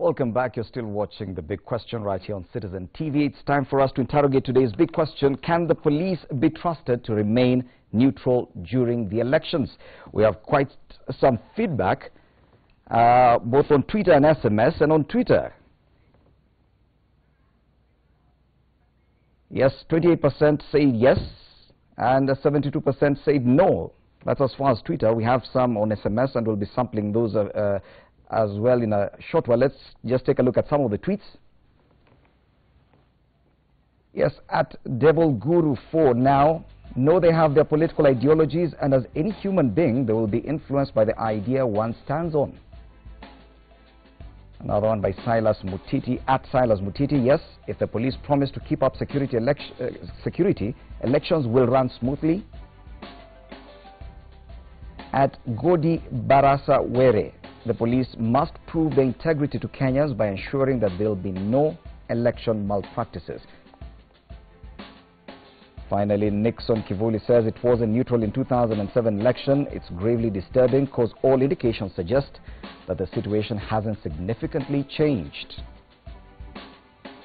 Welcome back. You're still watching The Big Question right here on Citizen TV. It's time for us to interrogate today's big question. Can the police be trusted to remain neutral during the elections? We have quite some feedback, both on Twitter and SMS. And on Twitter, yes, 28% say yes, and 72% say no. That's as far as Twitter. We have some on SMS, and we'll be sampling those as well in a short while. Let's just take a look at some of the tweets. Yes, at Devil Guru 4 now, no, they have their political ideologies, and as any human being, they will be influenced by the idea one stands on. Another one by Silas Mutiti, at Silas Mutiti, yes, if the police promise to keep up security, elections will run smoothly. At Godi Barasa Were, the police must prove their integrity to Kenyans by ensuring that there will be no election malpractices. Finally, Nixon Kivuli says it wasn't neutral in 2007 election. It's gravely disturbing because all indications suggest that the situation hasn't significantly changed.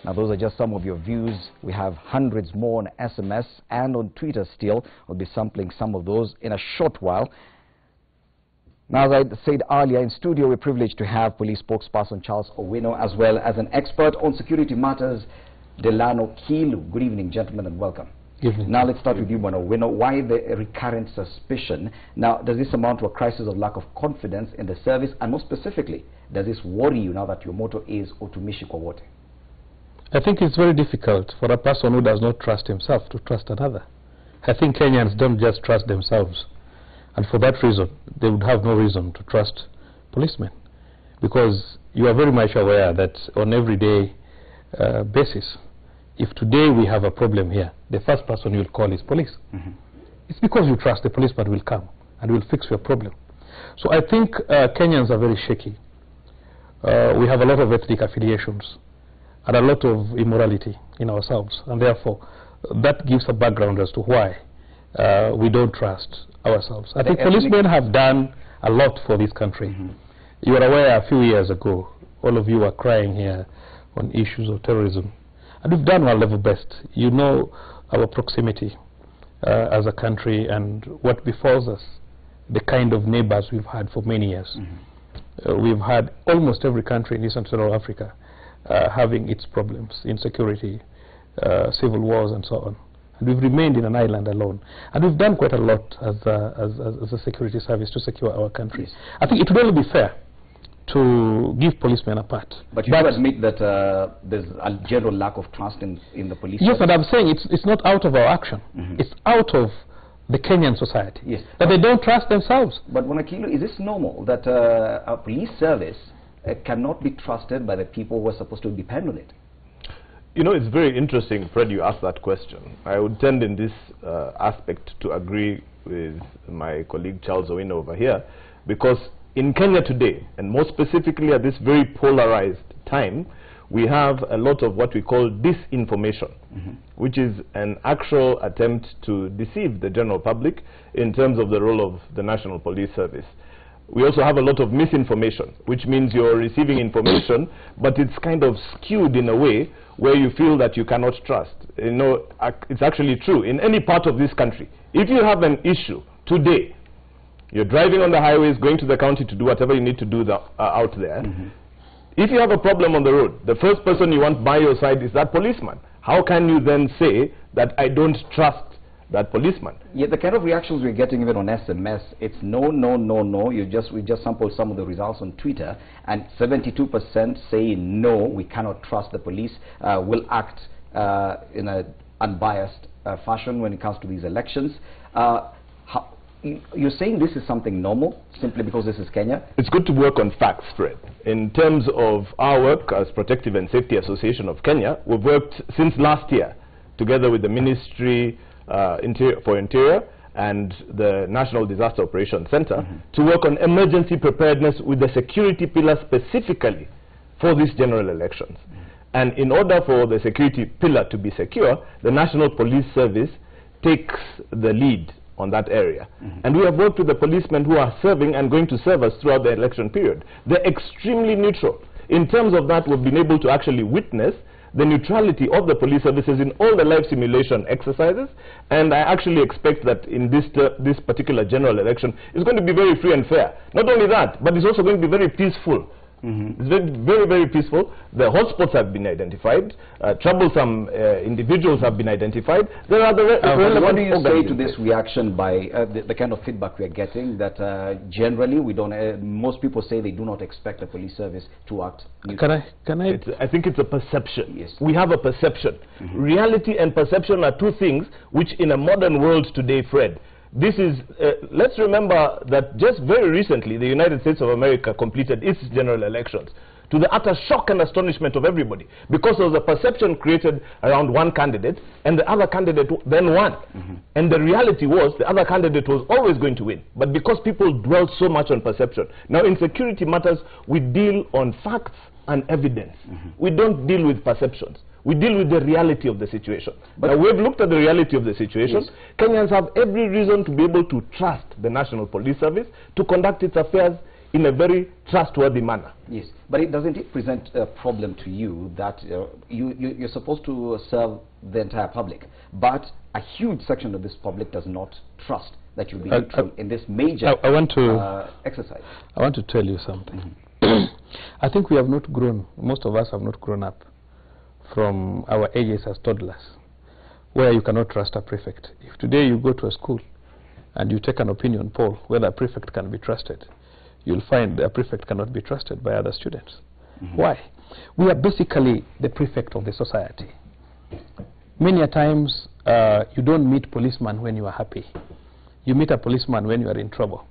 Now, those are just some of your views. We have hundreds more on SMS and on Twitter still. We'll be sampling some of those in a short while. Now, as I said earlier, in studio, we're privileged to have police spokesperson Charles Owino, as well as an expert on security matters, Delano Kilu. Good evening, gentlemen, and welcome. Good evening. Now, let's start with you, Owino. Why the recurrent suspicion? Now, does this amount to a crisis of lack of confidence in the service? And more specifically, does this worry you now that your motto is Utumishi kwa wote? I think it's very difficult for a person who does not trust himself to trust another. I think Kenyans don't just trust themselves. And for that reason, they would have no reason to trust policemen. Because you are very much aware that on everyday basis, if today we have a problem here, the first person you'll call is police. It's because you trust the policeman will come and will fix your problem. So I think Kenyans are very shaky. We have a lot of ethnic affiliations and a lot of immorality in ourselves. And therefore, that gives a background as to why we don't trust ourselves. I think policemen have done a lot for this country. You are aware a few years ago, all of you were crying here on issues of terrorism. And we've done our level best. You know our proximity as a country and what befalls us, the kind of neighbors we've had for many years. We've had almost every country in East and Central Africa having its problems, insecurity, civil wars and so on. And we've remained in an island alone. And we've done quite a lot as a security service to secure our country. Yes. I think it would only be fair to give policemen a part. But you do admit that there's a general lack of trust in the police Yes, service? and I'm saying it's not out of our action. It's out of the Kenyan society. Yes. That they don't trust themselves. But Wanakilo, is this normal that a police service cannot be trusted by the people who are supposed to depend on it? You know, it's very interesting, Fred, you asked that question. I would tend in this aspect to agree with my colleague Charles Owino over here, because in Kenya today, and more specifically at this very polarized time, we have a lot of what we call disinformation, which is an actual attempt to deceive the general public in terms of the role of the National Police Service. We also have a lot of misinformation, which means you're receiving information, but it's kind of skewed in a way where you feel that you cannot trust. You know, it's actually true. In any part of this country, if you have an issue today, you're driving on the highways, going to the county to do whatever you need to do out there. If you have a problem on the road, the first person you want by your side is that policeman. How can you then say that I don't trust that policeman? Yeah, the kind of reactions we're getting even on SMS, it's no, no, no, no. We just sampled some of the results on Twitter, and 72% say no, we cannot trust the police, will act in an unbiased fashion when it comes to these elections. You're saying this is something normal simply because this is Kenya? It's good to work on facts, Fred. In terms of our work as Protective and Safety Association of Kenya, we've worked since last year together with the Ministry for Interior and the National Disaster Operations Center to work on emergency preparedness with the security pillar specifically for these general elections. And in order for the security pillar to be secure, the National Police Service takes the lead on that area. And we have worked with the policemen who are serving and going to serve us throughout the election period. They're extremely neutral. in terms of that, we've been able to actually witness the neutrality of the police services in all the live simulation exercises, and I actually expect that in this particular general election, it's going to be very free and fair. Not only that, but it's also going to be very peaceful. It's very, very peaceful. The hotspots have been identified. Troublesome individuals have been identified. There are the relevant. What do you say to this reaction by the kind of feedback we are getting that generally we don't? Most people say they do not expect the police service to act neutral. Can I? I think it's a perception. Yes. We have a perception. Reality and perception are two things which, in a modern world today, Fred. This is, let's remember that just very recently the United States of America completed its general elections, to the utter shock and astonishment of everybody, because there was a perception created around one candidate, and the other candidate then won. And the reality was the other candidate was always going to win. But because people dwell so much on perception, now in security matters, we deal on facts and evidence. We don't deal with perceptions. We deal with the reality of the situation. But now we've looked at the reality of the situation. Yes. Kenyans have every reason to be able to trust the National Police Service to conduct its affairs in a very trustworthy manner. Yes, but doesn't it present a problem to you that you're supposed to serve the entire public, but a huge section of this public does not trust that you'll be neutral in this major exercise? I want to tell you something. I think we have not grown, most of us have not grown up from our ages as toddlers, where you cannot trust a prefect. If today you go to a school and you take an opinion poll whether a prefect can be trusted, you'll find a prefect cannot be trusted by other students. Why? We are basically the prefect of the society. Many a times you don't meet policemen when you are happy. You meet a policeman when you are in trouble.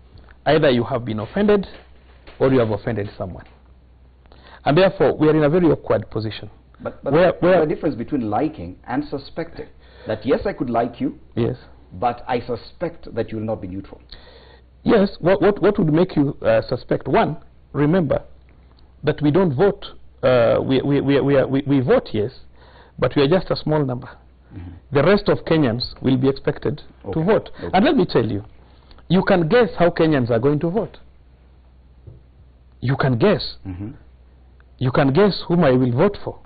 Either you have been offended or you have offended someone. And therefore, we are in a very awkward position. But there's a difference between liking and suspecting. That yes, I could like you, yes, but I suspect that you will not be neutral. Yes, what would make you suspect? One, remember that we don't vote. We vote, yes, but we are just a small number. The rest of Kenyans will be expected to vote. And let me tell you, you can guess how Kenyans are going to vote. You can guess. You can guess whom I will vote for.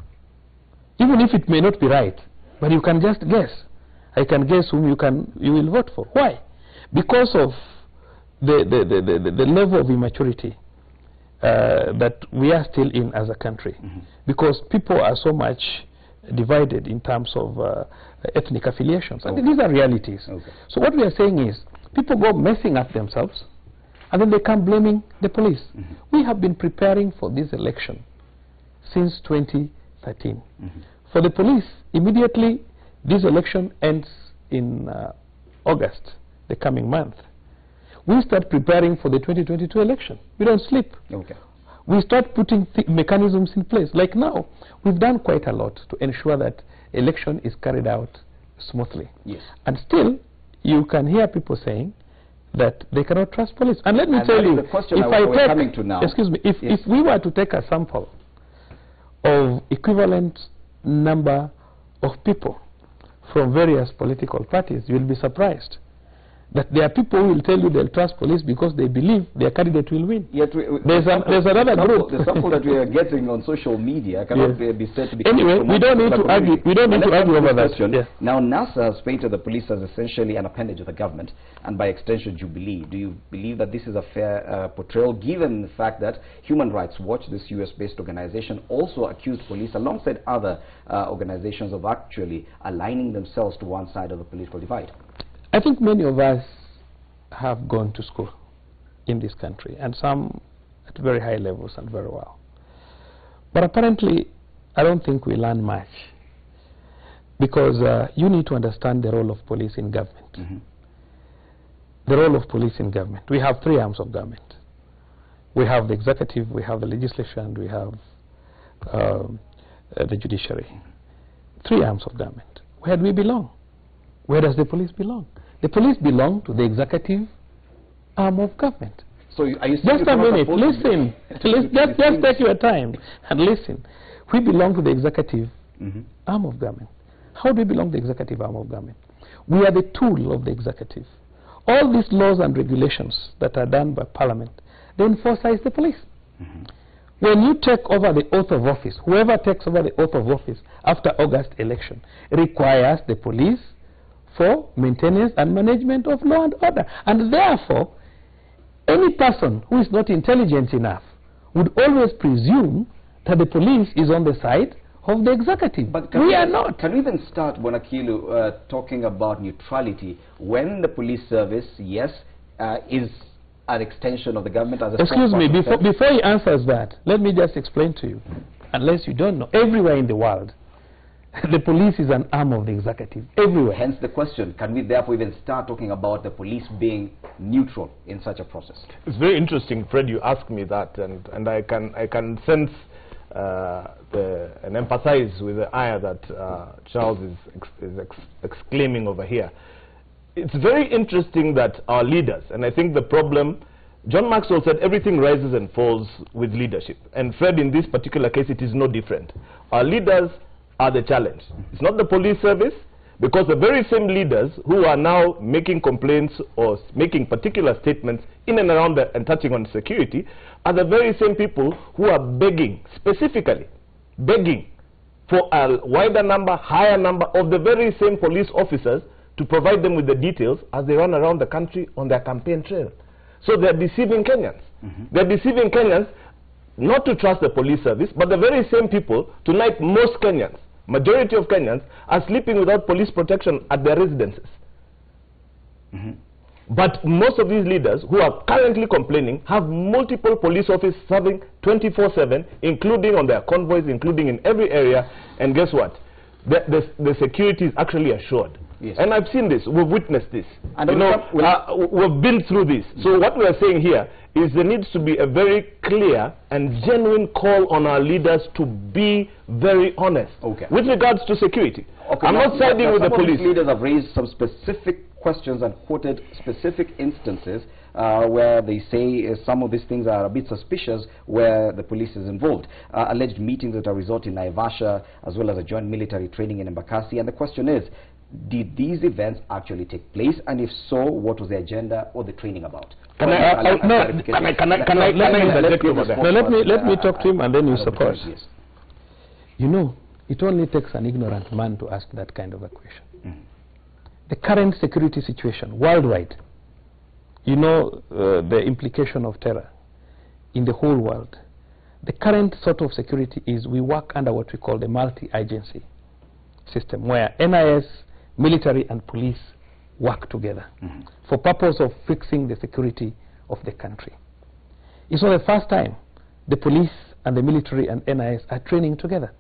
Even if it may not be right, but you can just guess. I can guess whom you will vote for. Why? Because of the level of immaturity that we are still in as a country. Because people are so much divided in terms of ethnic affiliations. And these are realities. So what we are saying is, people go messing up themselves, and then they come blaming the police. We have been preparing for this election since 2013. For the police, immediately this election ends in August, the coming month. We start preparing for the 2022 election. We don't sleep. We start putting mechanisms in place. Like now, we've done quite a lot to ensure that election is carried out smoothly. And still, you can hear people saying that they cannot trust police. And let me tell you, if we were to take a sample of equivalent number of people from various political parties, you will be surprised that there are people who will tell you they'll trust police because they believe their candidate will win. Yet there's another group. The sample that we are getting on social media cannot be said to be... Anyway, we don't need to argue. We don't need to argue over that. Now, NASA has painted the police as essentially an appendage of the government, and by extension, Jubilee. Do you believe that this is a fair portrayal, given the fact that Human Rights Watch, this US-based organization, also accused police, alongside other organizations, of actually aligning themselves to one side of the political divide? I think many of us have gone to school in this country, and some at very high levels and very well. But apparently, I don't think we learn much, because you need to understand the role of police in government. The role of police in government. We have three arms of government. We have the executive, we have the legislature, and we have the judiciary. Three arms of government. Where do we belong? Where does the police belong? The police belong to the executive arm of government. So are you just a minute, listen. Just take your time and listen. We belong to the executive arm of government. How do we belong to the executive arm of government? We are the tool of the executive. All these laws and regulations that are done by Parliament, the enforcer is the police. When you take over the oath of office, whoever takes over the oath of office after August election requires the police for maintenance and management of law and order. And therefore, any person who is not intelligent enough would always presume that the police is on the side of the executive. But we are not. Can we then start, Bonakilu, talking about neutrality when the police service, yes, is an extension of the government as a... Excuse me, before he answers that, let me just explain to you, unless you don't know, everywhere in the world, the police is an arm of the executive, everywhere. Hence the question, can we therefore even start talking about the police being neutral in such a process? It's very interesting, Fred, you asked me that, and I can sense and empathize with the ire that Charles is exclaiming over here. It's very interesting that our leaders, and I think the problem, John Maxwell said everything rises and falls with leadership. And Fred, in this particular case, it is no different. Our leaders are the challenge. It's not the police service, because the very same leaders who are now making complaints or making particular statements in and around and touching on security are the very same people who are begging, specifically begging for a wider number, higher number of the very same police officers to provide them with the details as they run around the country on their campaign trail. So they're deceiving Kenyans. They're deceiving Kenyans not to trust the police service, but the very same people, tonight most Kenyans, majority of Kenyans, are sleeping without police protection at their residences. But most of these leaders who are currently complaining have multiple police officers serving 24/7, including on their convoys, including in every area, and guess what? The security is actually assured. Yes. And I've seen this, we've witnessed this. And you know, we've been through this. So what we are saying here is there needs to be a very clear and genuine call on our leaders to be very honest with regards to security. I'm not siding with the police. Some leaders have raised some specific questions and quoted specific instances where they say some of these things are a bit suspicious where the police is involved. Alleged meetings at a resort in Naivasha, as well as a joint military training in Embakasi. And the question is, did these events actually take place? And if so, what was the agenda or the training about? Let me talk to him and then you support. Yes. You know, it only takes an ignorant man to ask that kind of a question. The current security situation worldwide, you know, the implication of terror in the whole world. The current sort of security is we work under what we call the multi-agency system, where NIS, military and police work together for purpose of fixing the security of the country. It's not the first time the police and the military and NIS are training together.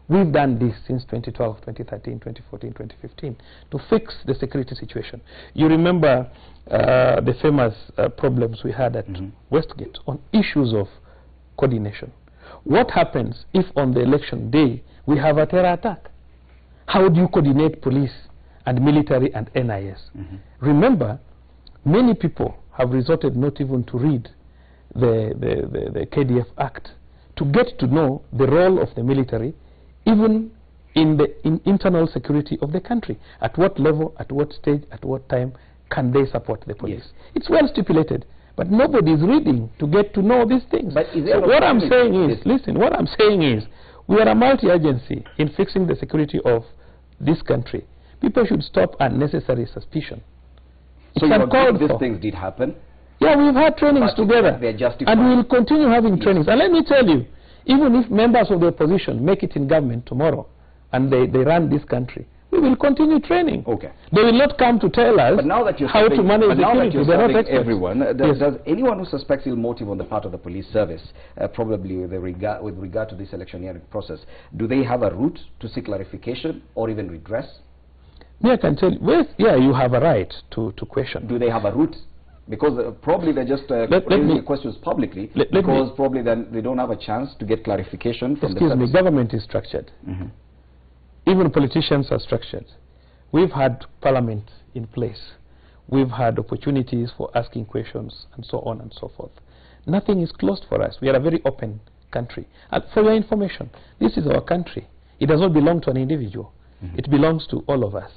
We've done this since 2012, 2013, 2014, 2015 to fix the security situation. You remember the famous problems we had at Westgate on issues of coordination. What happens if on the election day we have a terror attack? How do you coordinate police and military and NIS? Remember, many people have resorted not even to read the KDF Act to get to know the role of the military even in the internal security of the country. At what level, at what stage, at what time can they support the police? Yes. It's well stipulated, but nobody is reading to get to know these things. But so what I'm saying is, listen, what I'm saying is, we are a multi-agency in fixing the security of this country. People should stop unnecessary suspicion. So you agree these things did happen? Yeah, we've had trainings together. They're justified. And we will continue having trainings. And let me tell you, even if members of the opposition make it in government tomorrow and they run this country, we will continue training. They will not come to tell us how to manage security. Now that you're serving everyone, does anyone who suspects ill motive on the part of the police service, probably with regard to this electioneering process, do they have a route to seek clarification or even redress? Yeah, I can tell you. Well, yeah, you have a right to question. Do they have a route? Because probably they're just raising questions publicly, because probably then they don't have a chance to get clarification from the service. Excuse me, government is structured. Even politicians are structured. We've had parliament in place. We've had opportunities for asking questions and so on and so forth. Nothing is closed for us. We are a very open country. And for your information, this is our country. It does not belong to an individual. It belongs to all of us.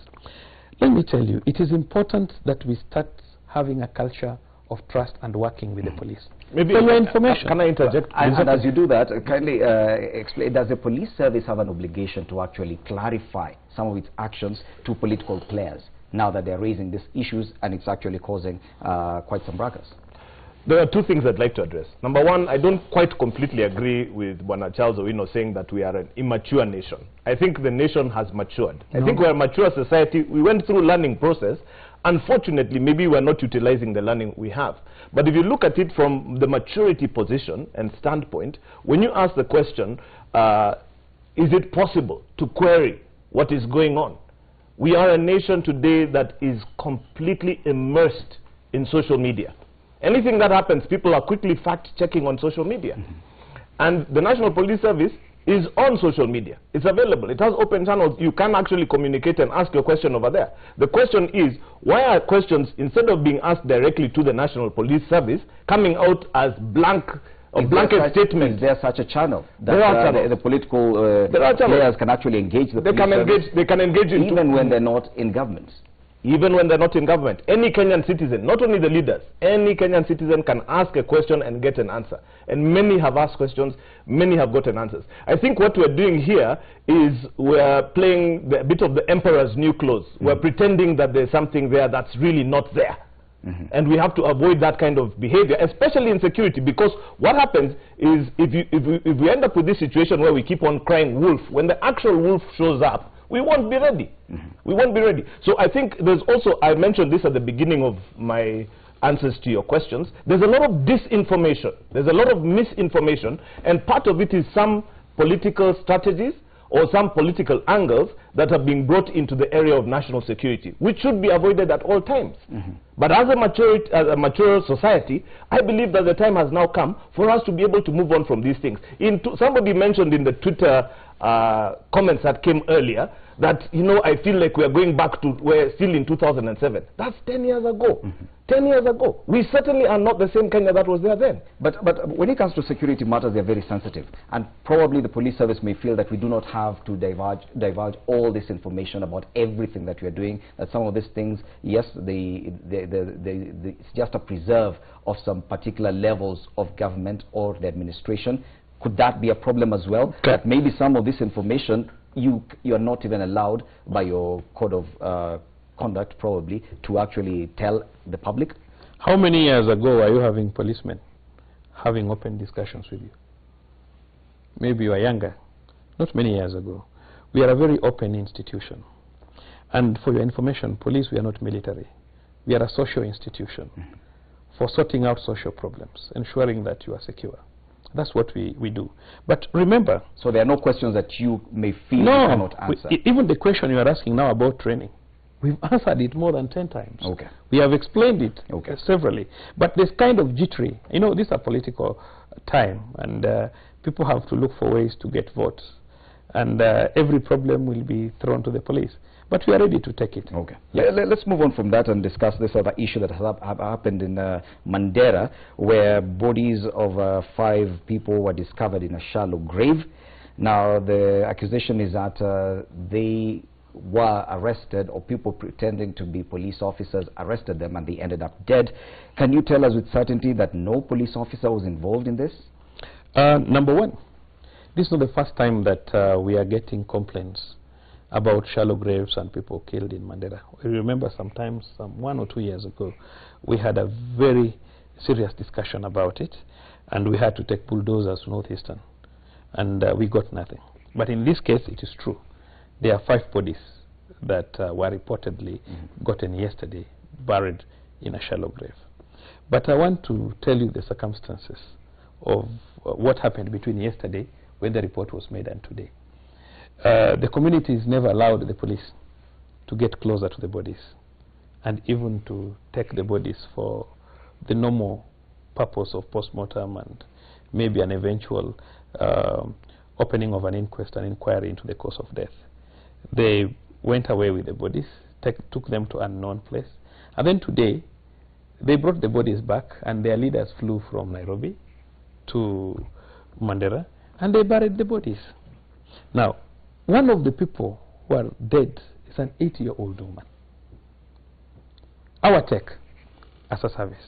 Let me tell you, it is important that we start having a culture of trust and working with the police. Maybe information. Can I interject? And as you do that, kindly explain, does the police service have an obligation to actually clarify some of its actions to political players now that they're raising these issues and it's actually causing quite some ruckus? There are two things I'd like to address. Number one, I don't quite completely agree with Bwana Charles Owino saying that we are an immature nation. I think the nation has matured. I think we're a mature society. We went through a learning process. Unfortunately, maybe we're not utilizing the learning we have. But if you look at it from the maturity position and standpoint, when you ask the question, is it possible to query what is going on? We are a nation today that is completely immersed in social media. Anything that happens, people are quickly fact-checking on social media. And the National Police Service is on social media. It's available. It has open channels. You can actually communicate and ask your question over there. The question is, why are questions, instead of being asked directly to the National Police Service, coming out as blanket statements? Is there such a channel that the political players can actually engage the police service? They can engage in even when they're not in government. Even when they're not in government. Any Kenyan citizen, not only the leaders, any Kenyan citizen can ask a question and get an answer. And many have asked questions, many have gotten answers. I think what we're doing here is we're playing a bit of the emperor's new clothes. We're pretending that there's something there that's really not there. And we have to avoid that kind of behavior, especially in security, because what happens is if we end up with this situation where we keep on crying wolf, when the actual wolf shows up, we won't be ready. We won't be ready. So I think there's also, I mentioned this at the beginning of my answers to your questions, there's a lot of disinformation. There's a lot of misinformation, and part of it is some political strategies or some political angles that are being brought into the area of national security, which should be avoided at all times. But as a mature society, I believe that the time has now come for us to be able to move on from these things. Somebody mentioned in the Twitter comments that came earlier that, you know, I feel like we're going back to, we're still in 2007. That's 10 years ago. 10 years ago. We certainly are not the same Kenya that was there then. But when it comes to security matters, they're very sensitive. And probably the police service may feel that we do not have to divulge all this information about everything that we are doing, that some of these things, yes, it's just a preserve of some particular levels of government or the administration. Could that be a problem as well? That maybe some of this information you are not even allowed by your code of conduct probably to actually tell the public? How many years ago are you having policemen having open discussions with you? Maybe you are younger. Not many years ago. We are a very open institution. And for your information, police, we are not military. We are a social institution for sorting out social problems, ensuring that you are secure. That's what we do. But remember... So there are no questions that you may feel you cannot answer? Even the question you are asking now about training, we've answered it more than 10 times. We have explained it severally. But this kind of jittery, you know, these are political time, and people have to look for ways to get votes. And every problem will be thrown to the police. But we are ready to take it. Let's move on from that and discuss this other issue that has happened in Mandera, where bodies of 5 people were discovered in a shallow grave. Now, the accusation is that they were arrested, or people pretending to be police officers arrested them and they ended up dead. Can you tell us with certainty that no police officer was involved in this? Number one, this is not the first time that we are getting complaints about shallow graves and people killed in Mandera. We remember sometimes, 1 or 2 years ago, we had a very serious discussion about it, and we had to take bulldozers to Northeastern, and we got nothing. But in this case, it is true. There are 5 bodies that were reportedly gotten yesterday, buried in a shallow grave. But I want to tell you the circumstances of what happened between yesterday, when the report was made, and today. The communities never allowed the police to get closer to the bodies and even to take the bodies for the normal purpose of post-mortem and maybe an eventual opening of an inquest and inquiry into the cause of death. They went away with the bodies, took them to an unknown place, and then today they brought the bodies back, and their leaders flew from Nairobi to Mandera and they buried the bodies. Now, one of the people who are dead is an 80-year-old woman. Our tech, as a service,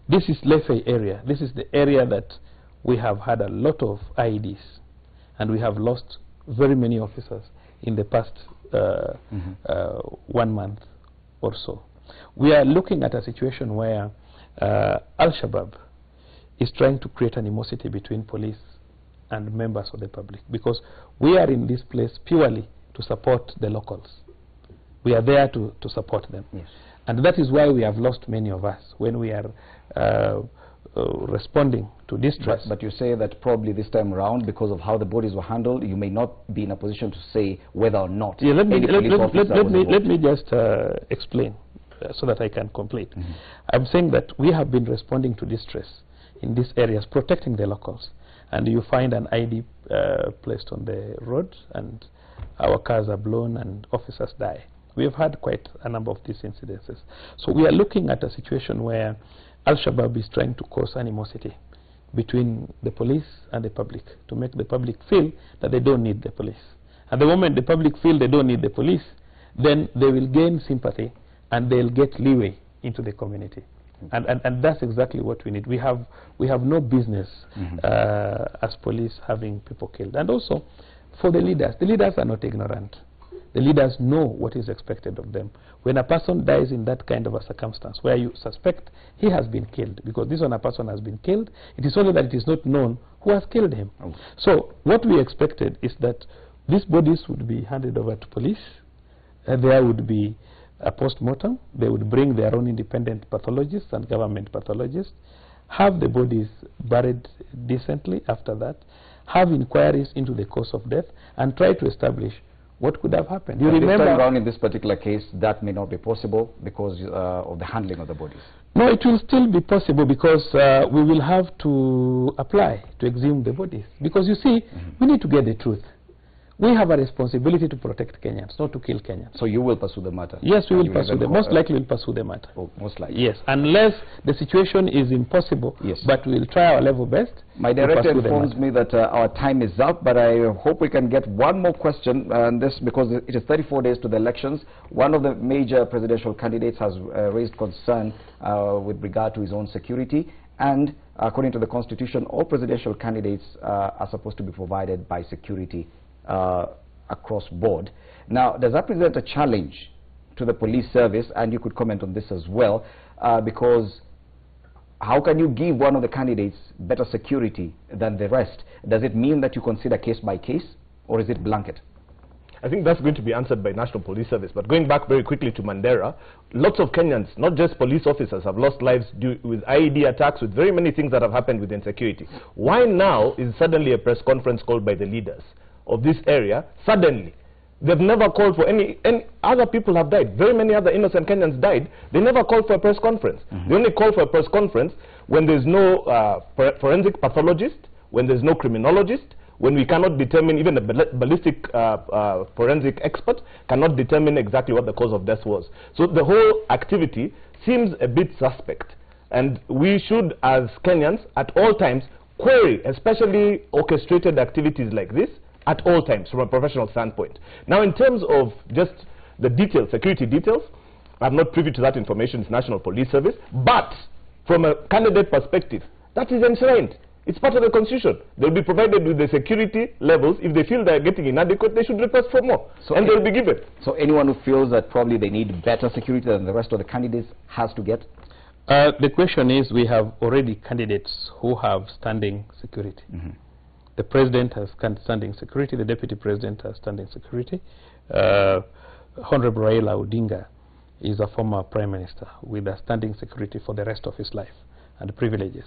This is Lefe area. This is the area that we have had a lot of IEDs, and we have lost very many officers in the past 1 month or so. We are looking at a situation where Al-Shabaab is trying to create animosity between police and members of the public, because we are in this place purely to support the locals. We are there to support them. Yes. And that is why we have lost many of us when we are responding to distress. But you say that probably this time around, because of how the bodies were handled, you may not be in a position to say whether or not let me just explain so that I can complete. I'm saying that we have been responding to distress in these areas, protecting the locals. And you find an ID placed on the road, and our cars are blown and officers die. We have had quite a number of these incidences. So we are looking at a situation where Al-Shabaab is trying to cause animosity between the police and the public, to make the public feel that they don't need the police. At the moment the public feel they don't need the police, then they will gain sympathy and they'll get leeway into the community. And that's exactly what we need. We have no business as police having people killed. And also for the leaders are not ignorant. The leaders know what is expected of them. When a person dies in that kind of a circumstance where you suspect he has been killed, because this one a person has been killed, it is only that it is not known who has killed him. So what we expected is that these bodies would be handed over to police, and there would be a post-mortem. They would bring their own independent pathologists and government pathologists, have the bodies buried decently after that, have inquiries into the cause of death, and try to establish what could have happened. You remember, this time around in this particular case, that may not be possible because of the handling of the bodies. No, it will still be possible, because we will have to apply to exhume the bodies. Because you see, we need to get the truth. We have a responsibility to protect Kenyans, not to kill Kenyans. So you will pursue the matter? Yes, we will pursue the most likely we'll pursue the matter. Oh, most likely. Yes, unless the situation is impossible. Yes. But we'll try our level best. My director informs me that our time is up, but I hope we can get one more question, and this because it is 34 days to the elections. One of the major presidential candidates has raised concern with regard to his own security, and according to the Constitution, all presidential candidates are supposed to be provided by security across board. Now, does that present a challenge to the police service? And you could comment on this as well, because how can you give one of the candidates better security than the rest? Does it mean that you consider case by case, or is it blanket? I think that's going to be answered by National Police Service. But going back very quickly to Mandera, lots of Kenyans, not just police officers, have lost lives due with IED attacks, with very many things that have happened with insecurity. Why now is suddenly a press conference called by the leaders of this area? Suddenly, they've never called for any other people have died. Very many other innocent Kenyans died. They never called for a press conference. They only call for a press conference when there's no forensic pathologist, when there's no criminologist, when we cannot determine, even a ballistic forensic expert cannot determine exactly what the cause of death was. So the whole activity seems a bit suspect, and we should, as Kenyans, at all times query, especially orchestrated activities like this, at all times from a professional standpoint. Now, in terms of just the details, security details, I'm not privy to that information. It's National Police Service. But from a candidate perspective, that is enshrined. It's part of the Constitution. They'll be provided with the security levels. If they feel they're getting inadequate, they should request for more, and they'll be given. So anyone who feels that probably they need better security than the rest of the candidates has to get? The question is, we have already candidates who have standing security. The president has standing security, the deputy president has standing security. Honorable Raila Odinga is a former prime minister with a standing security for the rest of his life and privileges.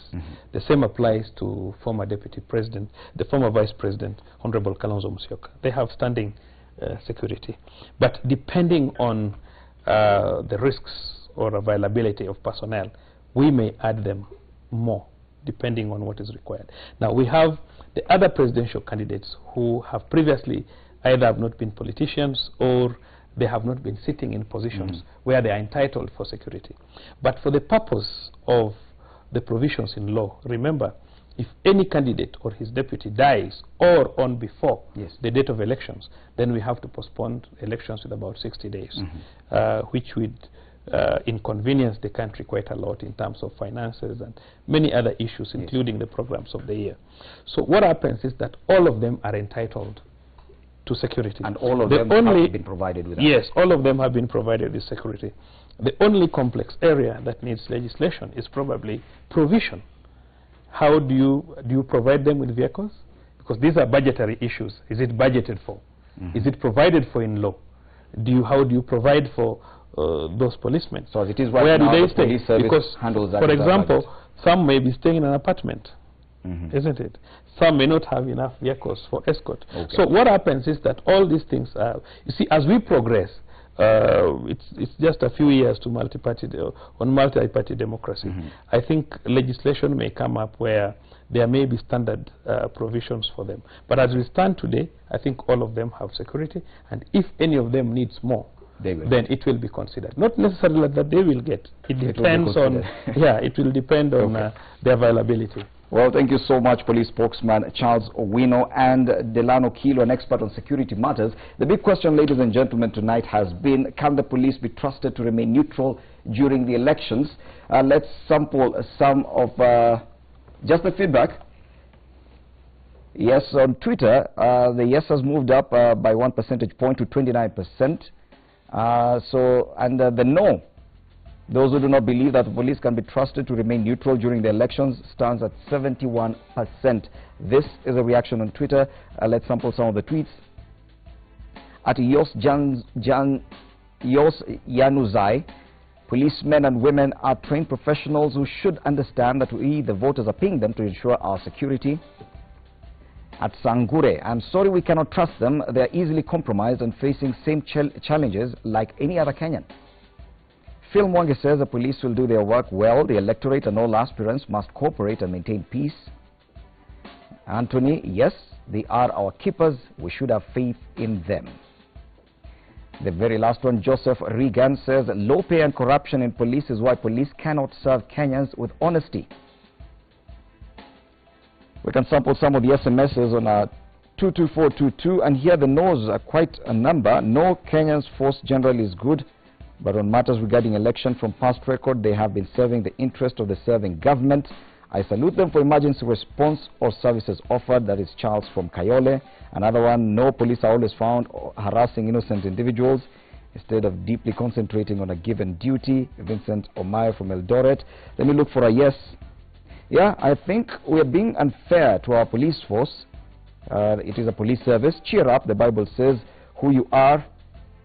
The same applies to former deputy president, the former vice president, Honorable Kalonzo Musyoka. They have standing security. But depending on the risks or availability of personnel, we may add them more, depending on what is required. Now, we have the other presidential candidates who have previously either have not been politicians or they have not been sitting in positions where they are entitled for security. But for the purpose of the provisions in law, remember, if any candidate or his deputy dies or on before the date of elections, then we have to postpone elections with about 60 days, which would inconvenience the country quite a lot in terms of finances and many other issues, including the programs of the year. So what happens is that all of them are entitled to security. And all of them have been provided with that. Yes, all of them have been provided with security. The only complex area that needs legislation is probably provision. How do you provide them with vehicles? Because these are budgetary issues. Is it budgeted for? Is it provided for in law? How do you provide for those policemen? So it is right Where now do they the stay? police service Because, handles that. for example, some may be staying in an apartment, isn't it? Some may not have enough vehicles for escort. Okay. So what happens is that all these things are, you see, as we progress, it's just a few years to multi-party democracy. I think legislation may come up where there may be standard provisions for them. But as we stand today, I think all of them have security, and if any of them needs more, then it will be considered. Not necessarily that they will get. It depends on, it will depend on the availability. Well, thank you so much, Police Spokesman Charles Owino and Delano Kilo, an expert on security matters. The big question, ladies and gentlemen, tonight has been, can the police be trusted to remain neutral during the elections? Let's sample some of just the feedback. Yes, on Twitter, the yes has moved up by 1 percentage point to 29%. The no, those who do not believe that the police can be trusted to remain neutral during the elections, stands at 71%. This is a reaction on Twitter. Let's sample some of the tweets. At Yos Yanuzai, policemen and women are trained professionals who should understand that we, the voters, are paying them to ensure our security. At Sangure, I'm sorry we cannot trust them. They are easily compromised and facing same challenges like any other Kenyan. Phil Mwangi says the police will do their work well. The electorate and all aspirants must cooperate and maintain peace. Anthony, yes, they are our keepers. We should have faith in them. The very last one, Joseph Regan, says low pay and corruption in police is why police cannot serve Kenyans with honesty. We can sample some of the SMSs on our 22422, and here the no's are quite a number. No, Kenyan's force generally is good, but on matters regarding election, from past record, they have been serving the interest of the serving government. I salute them for emergency response or services offered. That is Charles from Kayole. Another one, no, police are always found harassing innocent individuals instead of deeply concentrating on a given duty. Vincent Omayo from Eldoret. Let me look for a yes. Yeah, I think we are being unfair to our police force. It is a police service. Cheer up, the Bible says, who you are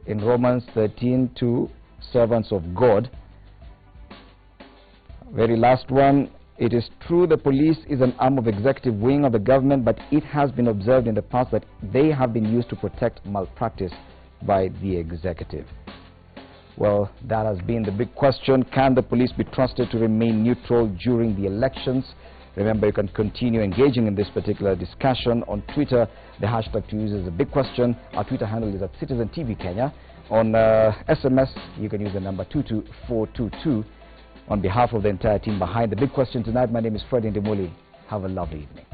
in Romans 13:2, servants of God. Very last one. It is true the police is an arm of executive wing of the government, but it has been observed in the past that they have been used to protect malpractice by the executive. Well, that has been the big question. Can the police be trusted to remain neutral during the elections? Remember, you can continue engaging in this particular discussion on Twitter. The hashtag to use is a big question. Our Twitter handle is at Citizen TV Kenya. On SMS, you can use the number 22422. On behalf of the entire team behind the big question tonight, my name is Freddie Ndimuli. Have a lovely evening.